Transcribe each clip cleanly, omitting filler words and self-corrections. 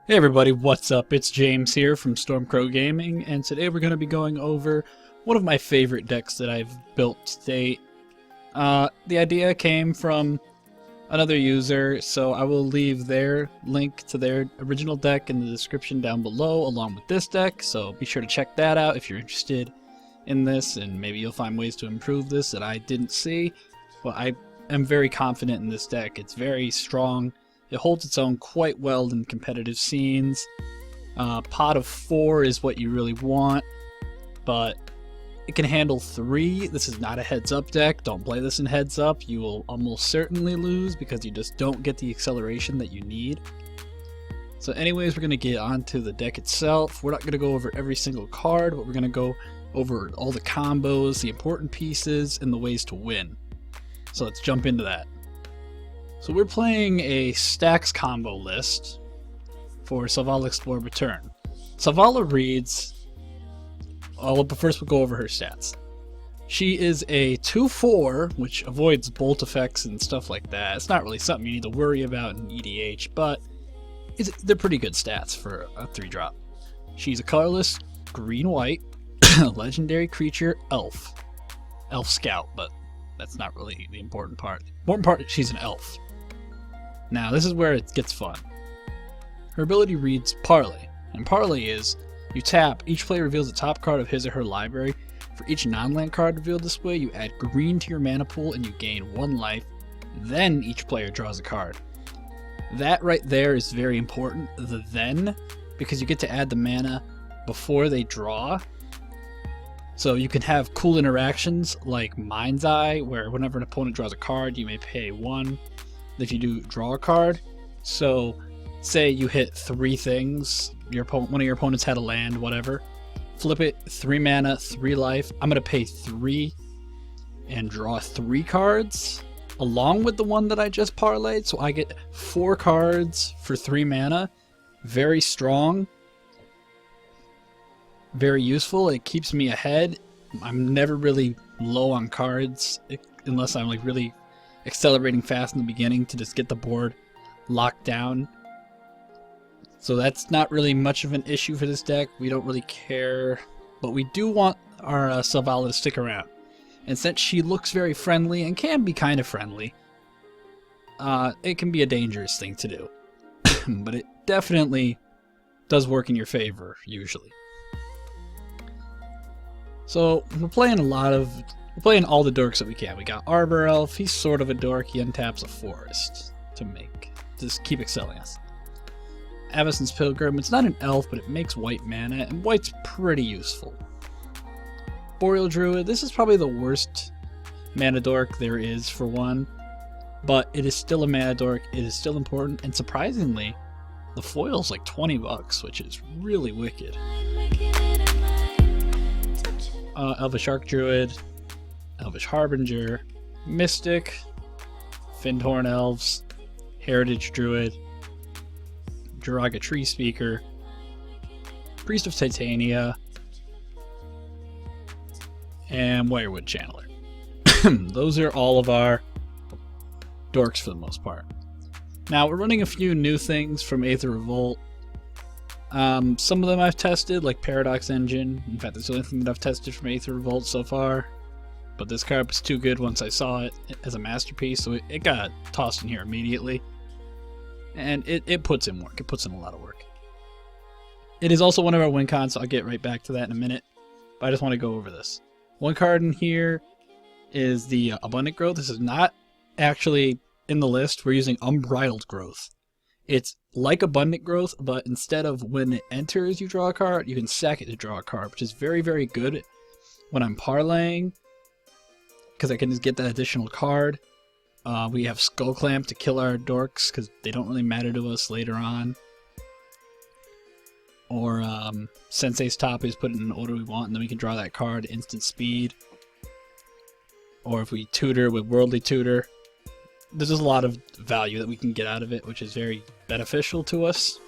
Hey everybody, what's up? It's James here from Stormcrow Gaming, and today we're going to be going over one of my favorite decks that I've built to date. The idea came from another user, so I will leave their link to their original deck in the description down below along with this deck, so be sure to check that out if you're interested in this, and maybe you'll find ways to improve this that I didn't see. But I am very confident in this deck. It's very strong. It holds its own quite well in competitive scenes. Pot of 4 is what you really want, but it can handle 3. This is not a heads-up deck. Don't play this in heads-up. You will almost certainly lose because you just don't get the acceleration that you need. So anyways, we're going to get onto the deck itself. We're not going to go over every single card, but we're going to go over all the combos, the important pieces, and the ways to win. So let's jump into that. So we're playing a Stax combo list for Selvala Explore Return. Selvala reads, but first we'll go over her stats. She is a 2/4, which avoids bolt effects and stuff like that. It's not really something you need to worry about in EDH, but they're pretty good stats for a 3-drop. She's a colorless green-white legendary creature elf. Elf scout, but that's not really the important part. The important part is she's an elf. Now, this is where it gets fun. Her ability reads Parlay, and Parlay is, you tap, each player reveals the top card of his or her library. For each non-land card revealed this way, you add green to your mana pool and you gain 1 life. Then each player draws a card. That right there is very important, the then, because you get to add the mana before they draw. So you can have cool interactions like Mind's Eye, where whenever an opponent draws a card, you may pay 1. If you do draw a card, so say you hit 3 things, one of your opponents had a land, whatever, flip it, 3 mana, 3 life, I'm going to pay 3 and draw 3 cards along with the one that I just parlayed, so I get 4 cards for 3 mana. Very strong, very useful. It keeps me ahead. I'm never really low on cards unless I'm like really accelerating fast in the beginning to just get the board locked down. So that's not really much of an issue for this deck. We don't really care, but we do want our Selvala to stick around. And since she looks very friendly and can be kind of friendly, it can be a dangerous thing to do. But it definitely does work in your favor, usually. So we're playing we're playing all the dorks that we can. We got Arbor Elf, he's sort of a dork, he untaps a forest to just keep excelling us. Avacyn's Pilgrim, it's not an elf, but it makes white mana, and white's pretty useful. Boreal Druid, this is probably the worst mana dork there is for one, but it is still a mana dork, it is still important, and surprisingly, the foil's like 20 bucks, which is really wicked. Elvish Archdruid, Elvish Harbinger, Mystic, Fyndhorn Elves, Heritage Druid, Jiraga Tree Speaker, Priest of Titania, and Wirewood Channeler. Those are all of our dorks for the most part. Now we're running a few new things from Aether Revolt. Some of them I've tested, like Paradox Engine. In fact, that's the only thing that I've tested from Aether Revolt so far. But this card was too good once I saw it as a masterpiece, so it got tossed in here immediately. And it puts in work. It puts in a lot of work. It is also one of our win cons, so I'll get right back to that in a minute. But I just want to go over this. One card in here is the Abundant Growth. This is not actually in the list. We're using Unbridled Growth. It's like Abundant Growth, but instead of when it enters you draw a card, you can sack it to draw a card, which is very, very good when I'm parlaying, because I can just get that additional card. We have Skull Clamp to kill our dorks, because they don't really matter to us later on. Or Sensei's Top is put in an order we want, and then we can draw that card, instant speed. Or if we tutor with Worldly Tutor, there's just a lot of value that we can get out of it, which is very beneficial to us.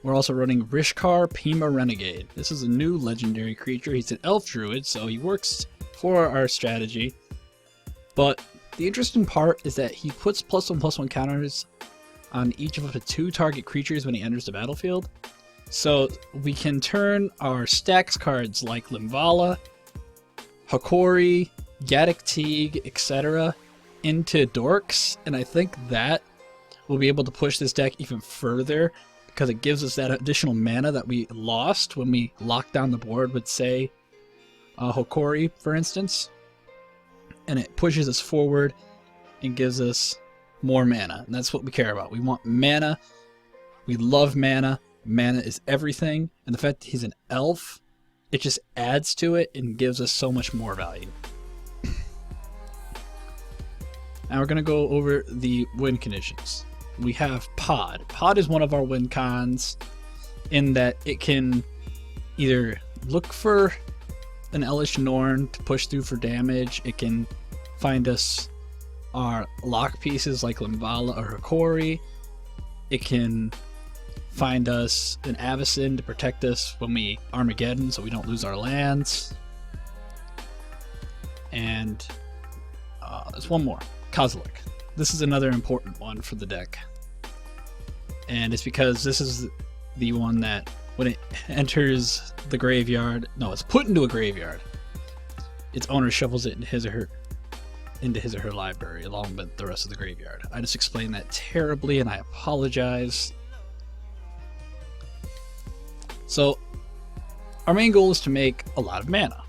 We're also running Rishkar Pima Renegade. This is a new legendary creature. He's an elf druid, so he works for our strategy. But the interesting part is that he puts +1/+1 counters on each of up to 2 target creatures when he enters the battlefield. So we can turn our Stax cards like Selvala, Hokori, Gaddock Teague, etc. into dorks, and I think that will be able to push this deck even further because it gives us that additional mana that we lost when we locked down the board with, say, Hokori, for instance. And it pushes us forward and gives us more mana, and that's what we care about. We want mana. We love mana. Mana is everything, and the fact that he's an elf, it just adds to it and gives us so much more value. Now we're going to go over the win conditions. We have Pod. Pod is one of our win cons in that it can either look for an Elish Norn to push through for damage, it can find us our lock pieces like Selvala or Hokori, it can find us an Avacyn to protect us when we Armageddon so we don't lose our lands. And there's one more, Kozilek. This is another important one for the deck. And it's because this is the one that when it enters the graveyard, no, it's put into a graveyard, its owner shuffles it into his or her library along with the rest of the graveyard. I just explained that terribly and I apologize. So our main goal is to make a lot of mana.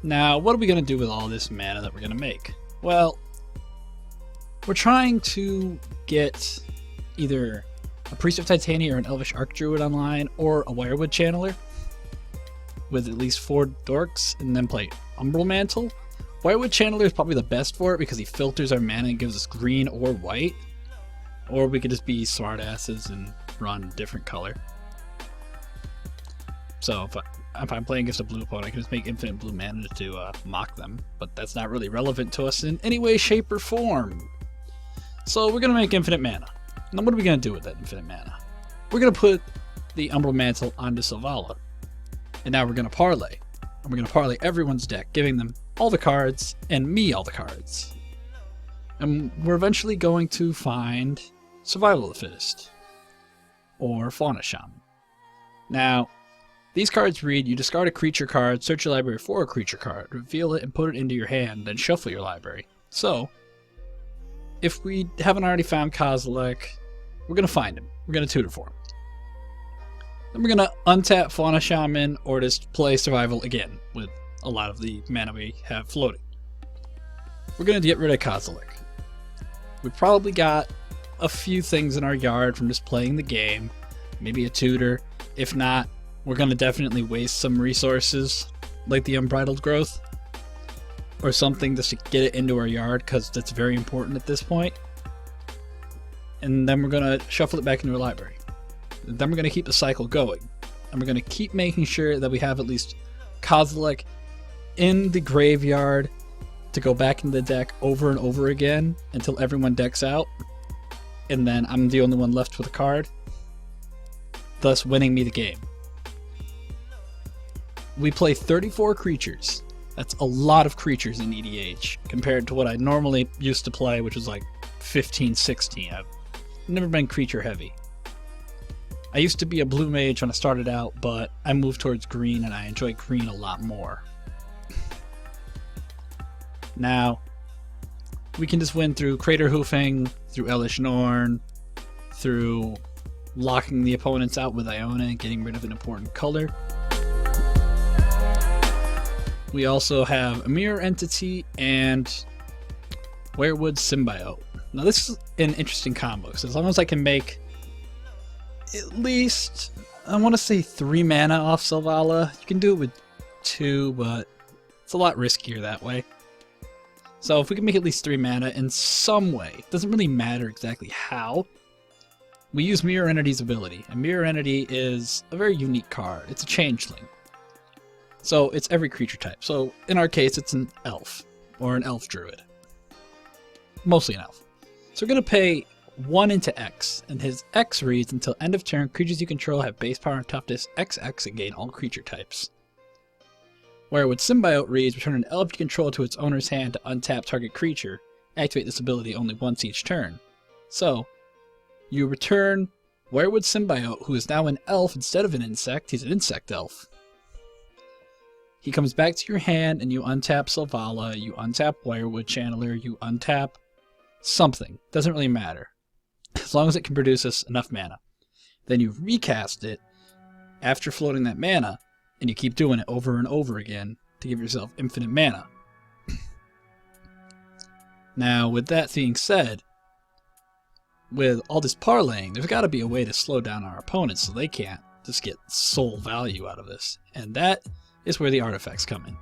Now, what are we going to do with all this mana that we're going to make? Well, we're trying to get either a Priest of Titania or an Elvish Archdruid online, or a Wirewood Channeler with at least 4 dorks, and then play Umbral Mantle. Wirewood Channeler is probably the best for it because he filters our mana and gives us green or white. Or we could just be smartasses and run a different color. So if I'm playing against a blue opponent, I can just make infinite blue mana to mock them, but that's not really relevant to us in any way, shape, or form. So we're going to make infinite mana. Now what are we going to do with that infinite mana? We're going to put the Umbral Mantle onto Selvala. And now we're going to parlay. And we're going to parlay everyone's deck, giving them all the cards, and me all the cards. And we're eventually going to find Survival of the Fittest, or Fauna Shaman. Now, these cards read, you discard a creature card, search your library for a creature card, reveal it and put it into your hand, then shuffle your library. So, if we haven't already found Kozilek, we're going to find him. We're going to tutor for him. Then we're going to untap Fauna Shaman or just play Survival again with a lot of the mana we have floating. We're going to get rid of Kozilek. We've probably got a few things in our yard from just playing the game, maybe a tutor. If not, we're going to definitely waste some resources like the Unbridled Growth or something just to get it into our yard because that's very important at this point. And then we're going to shuffle it back into our library. And then we're going to keep the cycle going. And we're going to keep making sure that we have at least Kozilek in the graveyard to go back into the deck over and over again until everyone decks out. And then I'm the only one left with a card, thus winning me the game. We play 34 creatures. That's a lot of creatures in EDH compared to what I normally used to play, which was like 15, 16. I've never been creature heavy. I used to be a blue mage when I started out, but I moved towards green and I enjoy green a lot more. Now, we can just win through Crater Hoofing, through Elish Norn, through locking the opponents out with Iona and getting rid of an important color. We also have a Mirror Entity and Werewood Symbiote. Now this is an interesting combo, so as long as I can make at least, I want to say 3 mana off Selvala. You can do it with 2, but it's a lot riskier that way. So if we can make at least 3 mana in some way, it doesn't really matter exactly how, we use Mirror Entity's ability. And Mirror Entity is a very unique card. It's a changeling. So it's every creature type. So in our case, it's an elf or an elf druid. Mostly an elf. So we're going to pay 1 into X, and his X reads, until end of turn, creatures you control have base power and toughness XX and gain all creature types. Where with Symbiote reads, return an elf you control to its owner's hand to untap target creature. Activate this ability only once each turn. So, You return Wirewood Symbiote, who is now an elf instead of an insect. He's an insect elf. He comes back to your hand, and you untap Selvala, you untap Wirewood Channeler, you untap something. Doesn't really matter. As long as it can produce us enough mana. Then you recast it after floating that mana, and you keep doing it over and over again to give yourself infinite mana. Now, with that being said, with all this parlaying, there's got to be a way to slow down our opponents so they can't just get soul value out of this. And that is where the artifacts come in.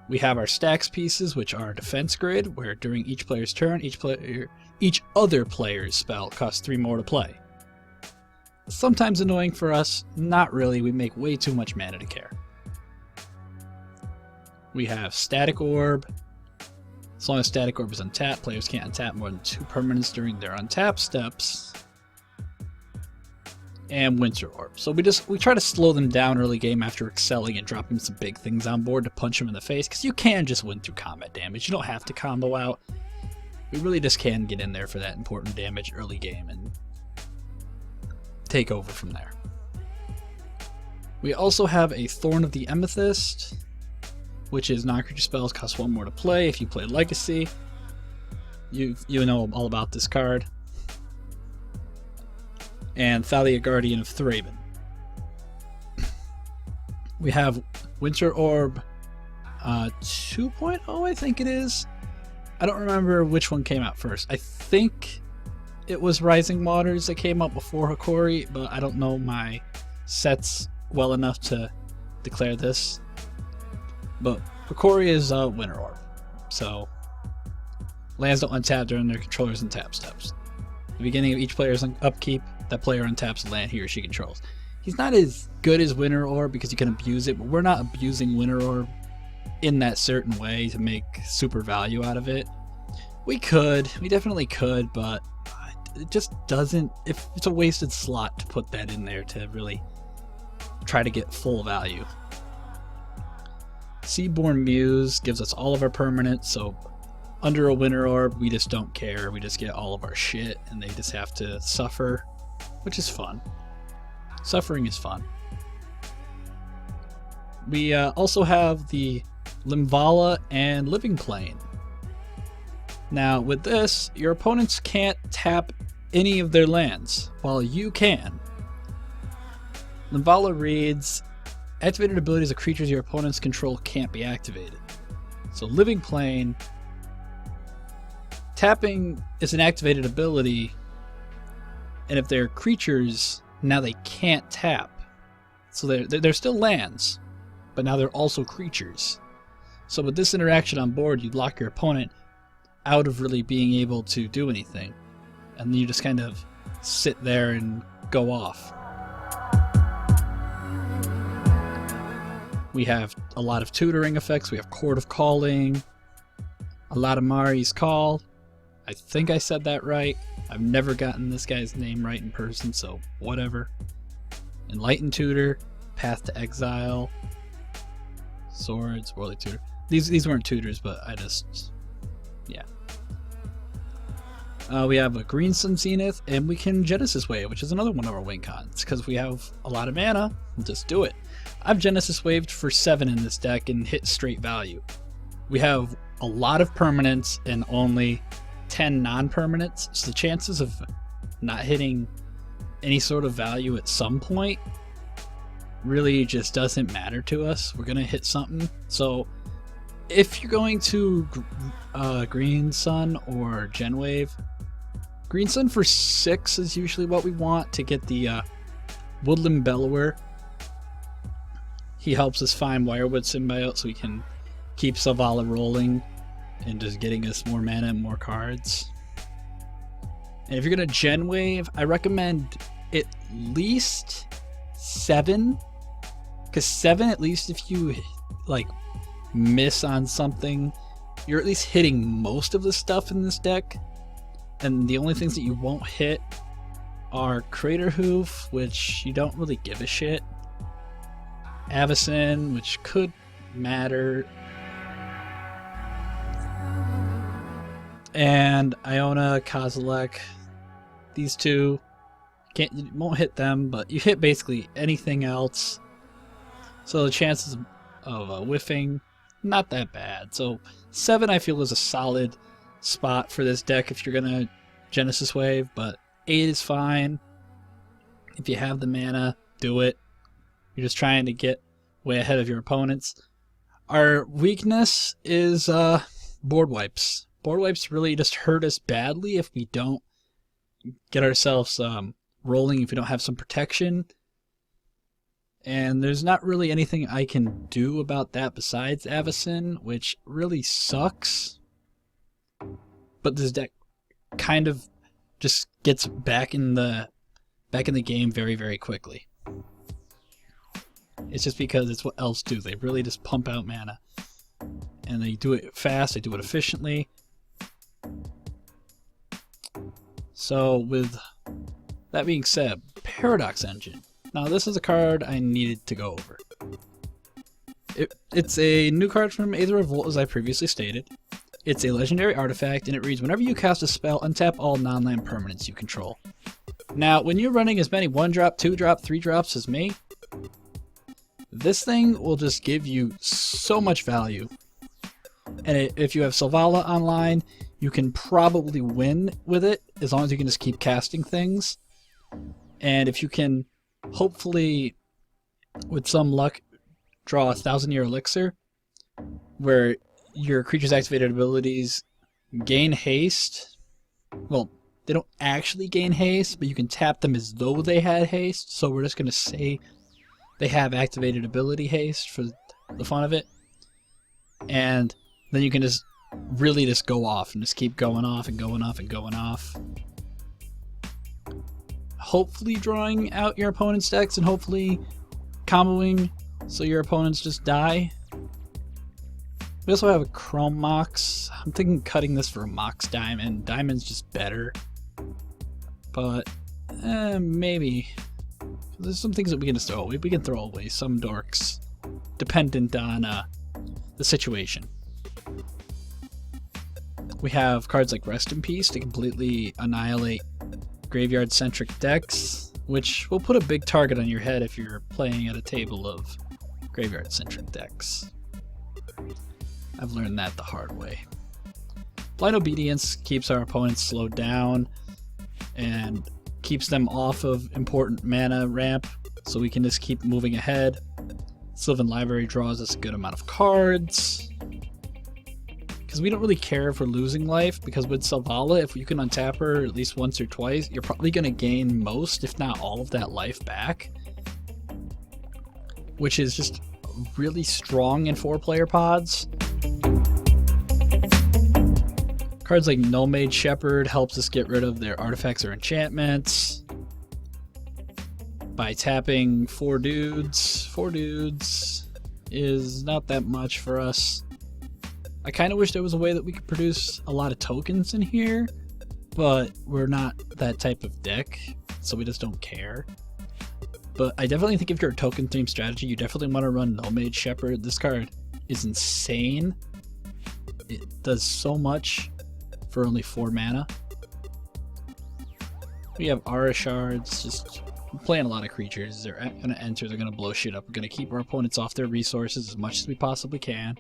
We have our Stax pieces, which are defense grid, where during each player's turn, each other player's spell costs 3 more to play. Sometimes annoying for us, not really. We make way too much mana to care. We have Static Orb. As long as Static Orb is untapped, players can't untap more than 2 permanents during their untap steps. And Winter Orb. So we try to slow them down early game after excelling and dropping some big things on board to punch them in the face, because you can just win through combat damage. You don't have to combo out. We really just can get in there for that important damage early game and take over from there. We also have a Thorn of the Amethyst, which is non-creature spells cost 1 more to play. If you play Legacy, you know all about this card. And Thalia, Guardian of Thraben. We have Winter Orb 2.0, I think it is. I don't remember which one came out first. I think it was Rising Waters that came out before Hikori, but I don't know my sets well enough to declare this. But Hikori is Winter Orb, so lands don't untap during their controller's untap steps. At the beginning of each player's upkeep, that player untaps a land he or she controls. He's not as good as Winter Orb because you can abuse it, but we're not abusing Winter Orb in that certain way to make super value out of it. We definitely could, but it just doesn't. If it's a wasted slot to put that in there to really try to get full value. Seaborn Muse gives us all of our permanents, so under a Winter Orb, we just don't care. We just get all of our shit, and they just have to suffer, which is fun. Suffering is fun. We also have the Limvala and Living Plane. Now, with this, your opponents can't tap any of their lands, while you can. Limvala reads, activated abilities of creatures your opponents control can't be activated. So Living Plane, tapping is an activated ability, and if they're creatures, now they can't tap. So they're still lands, but now they're also creatures. So with this interaction on board, you lock your opponent out of really being able to do anything. And then you just kind of sit there and go off. We have a lot of tutoring effects. We have Court of Calling, a lot of Mari's Call. I think I said that right. I've never gotten this guy's name right in person, so whatever. Enlightened Tutor, Path to Exile, Swords, Worldly Tutor. These weren't tutors, but yeah. We have a Green Sun Zenith, and we can Genesis Wave, which is another one of our win cons, because we have a lot of mana. We'll just do it. I've Genesis Waved for 7 in this deck and hit straight value. We have a lot of permanents and only 10 non-permanents, so the chances of not hitting any sort of value at some point really just doesn't matter to us. We're going to hit something. So if you're going to Green Sun or Gen Wave, Green Sun for 6 is usually what we want to get the Woodland Bellower. He helps us find Wirewood Symbiote so we can keep Selvala rolling and just getting us more mana and more cards. And if you're going to Gen Wave, I recommend at least 7. Because 7, at least if you like miss on something, you're at least hitting most of the stuff in this deck. And the only things that you won't hit are Crater Hoof, which you don't really give a shit. Avacyn, which could matter. And Iona, Kozilek, these two. You won't hit them, but you hit basically anything else. So the chances of whiffing, not that bad. So 7 I feel is a solid spot for this deck if you're gonna Genesis Wave, but 8 is fine. If you have the mana, do it. You're just trying to get way ahead of your opponents. Our weakness is board wipes. Board wipes really just hurt us badly if we don't get ourselves rolling, if we don't have some protection. And there's not really anything I can do about that besides Avacyn, which really sucks. But this deck kind of just gets back in the game very, very quickly. It's just because it's what elves do. They really just pump out mana. And they do it fast, they do it efficiently. So with that being said, Paradox Engine. Now this is a card I needed to go over. It's a new card from Aether Revolt, as I previously stated. It's a legendary artifact, and it reads, whenever you cast a spell, untap all non-land permanents you control. Now, when you're running as many 1-drop, 2-drop, 3-drops as me, this thing will just give you so much value. And if you have Selvala online, you can probably win with it, as long as you can just keep casting things. And if you can, hopefully, with some luck, draw a 1,000-year elixir, where your creature's activated abilities gain haste. Well, they don't actually gain haste, but you can tap them as though they had haste. So we're just going to say they have activated ability haste for the fun of it. And then you can just really just go off and just keep going off and going off and going off. Hopefully drawing out your opponent's decks and hopefully comboing so your opponents just die. We also have a Chrome Mox. I'm thinking cutting this for a Mox Diamond. Diamond's just better. But, maybe. There's some things that we can just throw away. We can throw away some dorks, dependent on the situation. We have cards like Rest in Peace to completely annihilate graveyard-centric decks, which will put a big target on your head if you're playing at a table of graveyard-centric decks. I've learned that the hard way. Blind Obedience keeps our opponents slowed down and keeps them off of important mana ramp, so we can just keep moving ahead. Sylvan Library draws us a good amount of cards, because we don't really care if we're losing life, because with Selvala, if you can untap her at least once or twice, you're probably going to gain most, if not all of that life back, which is just really strong in 4-player pods. Cards like Nomade Shepherd helps us get rid of their artifacts or enchantments by tapping 4 dudes. 4 dudes is not that much for us. I kind of wish there was a way that we could produce a lot of tokens in here, but we're not that type of deck, so we just don't care. But I definitely think if you're a token themed strategy, you definitely want to run Nomade Shepherd. This card is insane. It does so much for only 4 mana. We have Aura Shards, just playing a lot of creatures. They're going to enter, they're going to blow shit up. We're going to keep our opponents off their resources as much as we possibly can,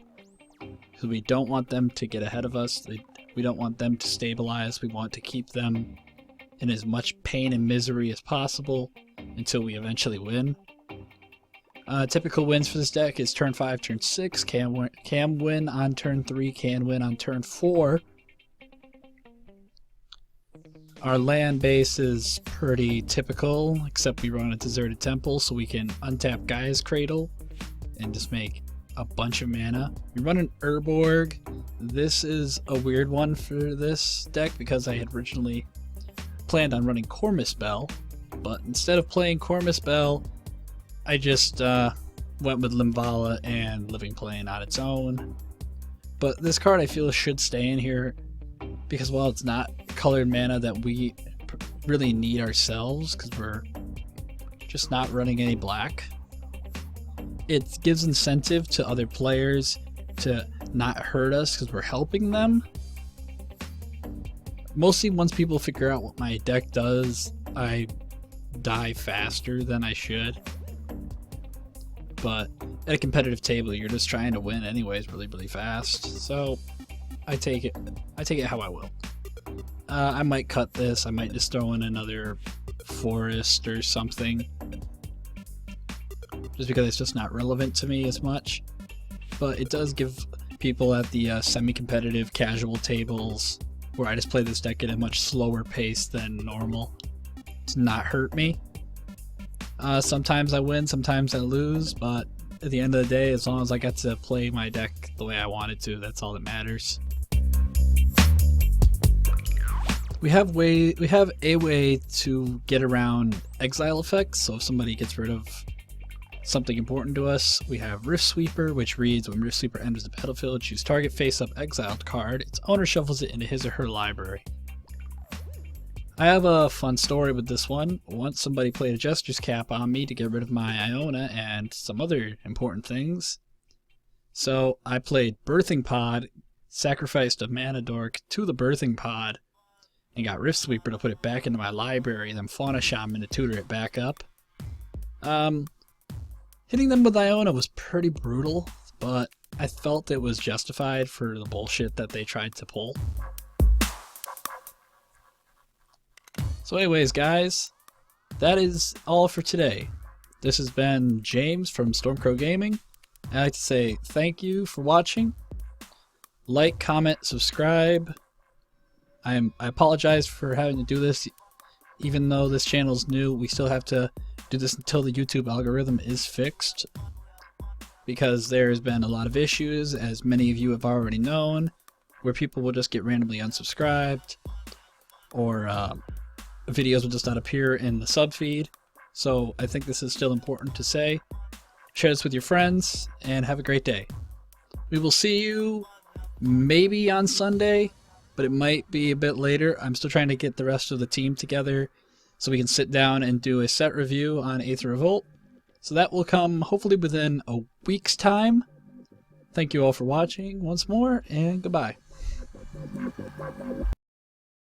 because we don't want them to get ahead of us. We don't want them to stabilize. We want to keep them in as much pain and misery as possible until we eventually win. Typical wins for this deck is turn 5, turn 6, can win on turn 3, can win on turn 4. Our land base is pretty typical, except we run a Deserted Temple, so we can untap Gaia's Cradle and just make a bunch of mana. We run an Urborg. This is a weird one for this deck because I had originally planned on running Cormus Bell, but instead of playing Cormus Bell, I just went with Limvala and Living Plane on its own. But this card I feel should stay in here because while it's not colored mana that we really need ourselves, because we're just not running any black, it gives incentive to other players to not hurt us because we're helping them. Mostly once people figure out what my deck does, I die faster than I should. But at a competitive table, you're just trying to win anyways really, really fast. So I take it how I will. I might cut this. I might just throw in another forest or something, just because it's just not relevant to me as much. But it does give people at the semi-competitive casual tables, where I just play this deck at a much slower pace than normal, to not hurt me. Sometimes I win, sometimes I lose, but at the end of the day, as long as I get to play my deck the way I wanted to, that's all that matters. We have a way to get around exile effects, so if somebody gets rid of something important to us, we have Rift Sweeper, which reads, when Rift Sweeper enters the battlefield, choose target face-up exiled card. Its owner shuffles it into his or her library. I have a fun story with this one. Once somebody played a Jester's Cap on me to get rid of my Iona and some other important things. So I played Birthing Pod, sacrificed a Mana Dork to the Birthing Pod, and got Rift Sweeper to put it back into my library, and then Fauna Shaman to tutor it back up. Hitting them with Iona was pretty brutal, but I felt it was justified for the bullshit that they tried to pull. So anyways, guys, that is all for today. This has been James from Stormcrow Gaming. I'd like to say thank you for watching. Like, comment, subscribe. I apologize for having to do this. Even though this channel is new, we still have to do this until the YouTube algorithm is fixed, because there's been a lot of issues, as many of you have already known, where people will just get randomly unsubscribed, or videos will just not appear in the sub feed. So I think this is still important to say. Share this with your friends, and have a great day. We will see you maybe on Sunday, but it might be a bit later. I'm still trying to get the rest of the team together so we can sit down and do a set review on Aether Revolt. So that will come hopefully within a week's time. Thank you all for watching once more, and goodbye.